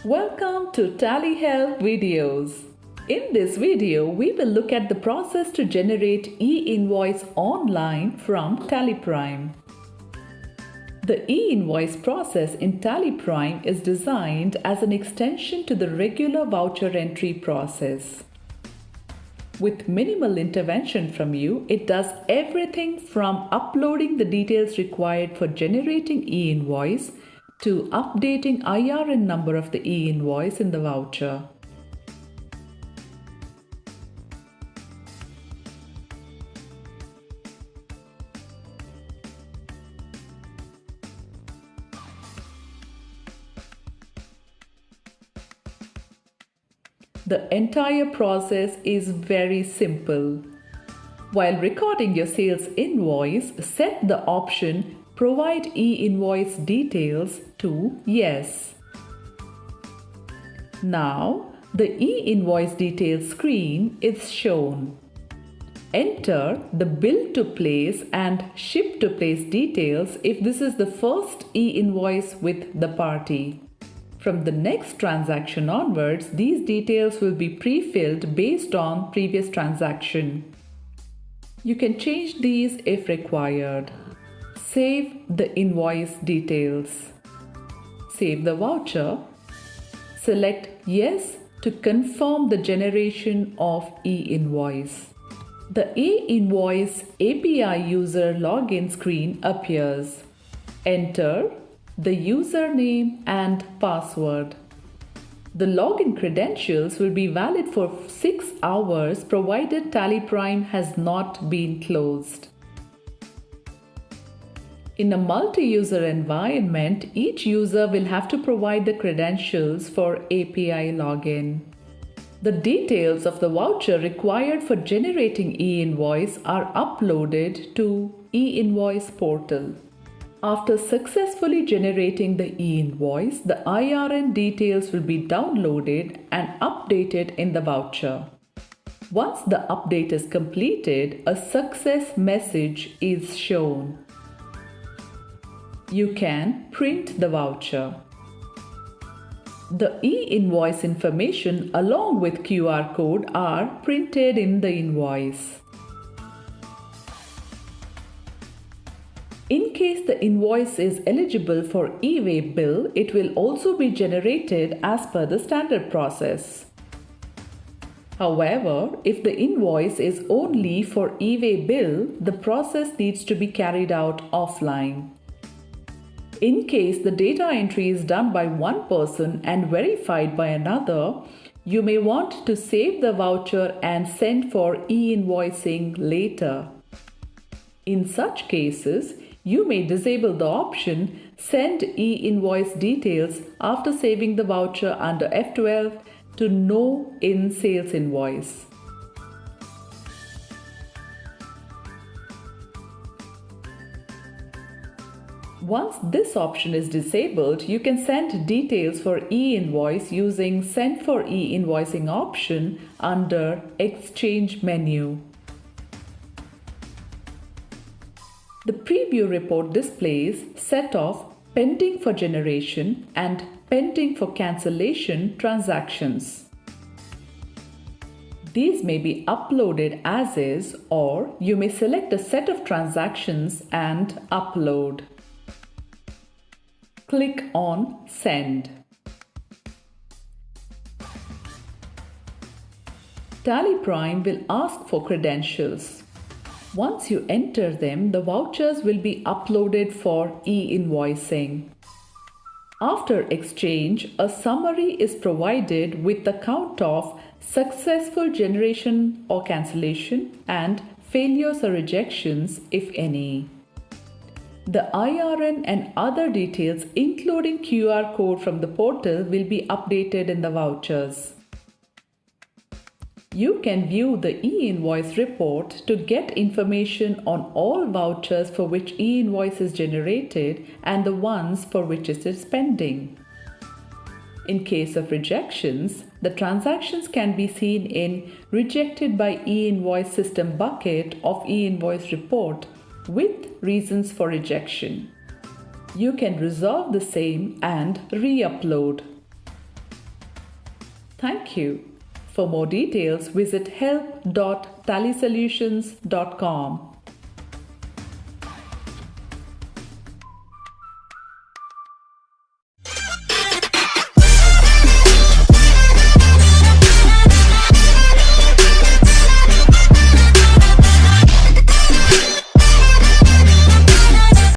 Welcome to Tally Help videos. In this video, we will look at the process to generate e-invoice online from Tally Prime. The e-invoice process in Tally Prime is designed as an extension to the regular voucher entry process. With minimal intervention from you, it does everything from uploading the details required for generating e-invoice to updating IRN number of the e-invoice in the voucher. The entire process is very simple. While recording your sales invoice, set the option Provide e-invoice details to Yes. Now, the e-invoice details screen is shown. Enter the bill to place and ship to place details if this is the first e-invoice with the party. From the next transaction onwards, these details will be pre-filled based on previous transaction. You can change these if required. Save the invoice details. Save the voucher. Select Yes to confirm the generation of e-invoice. The e-Invoice API user login screen appears. Enter the username and password. The login credentials will be valid for 6 hours provided Tally Prime has not been closed. In a multi-user environment, each user will have to provide the credentials for API login. The details of the voucher required for generating e-invoice are uploaded to e-Invoice portal. After successfully generating the e-invoice, the IRN details will be downloaded and updated in the voucher. Once the update is completed, a success message is shown. You can print the voucher. The e-invoice information along with QR code are printed in the invoice. In case the invoice is eligible for e-way bill, it will also be generated as per the standard process. However, if the invoice is only for e-way bill, the process needs to be carried out offline. In case the data entry is done by one person and verified by another, you may want to save the voucher and send for e-invoicing later. In such cases, you may disable the option Send e-invoice details after saving the voucher under F12 to No in Sales Invoice. Once this option is disabled, you can send details for e-invoice using Send for e-invoicing option under Exchange menu. The preview report displays set of pending for generation and pending for cancellation transactions. These may be uploaded as is, or you may select a set of transactions and upload. Click on Send. Tally Prime will ask for credentials. Once you enter them, the vouchers will be uploaded for e-invoicing. After exchange, a summary is provided with the count of successful generation or cancellation and failures or rejections, if any. The IRN and other details, including QR code from the portal, will be updated in the vouchers. You can view the e-invoice report to get information on all vouchers for which e-invoice is generated and the ones for which it is pending. In case of rejections, the transactions can be seen in Rejected by e-invoice system bucket of e-invoice report with reasons for rejection. You can resolve the same and re-upload. Thank you. For more details, visit help.tallysolutions.com.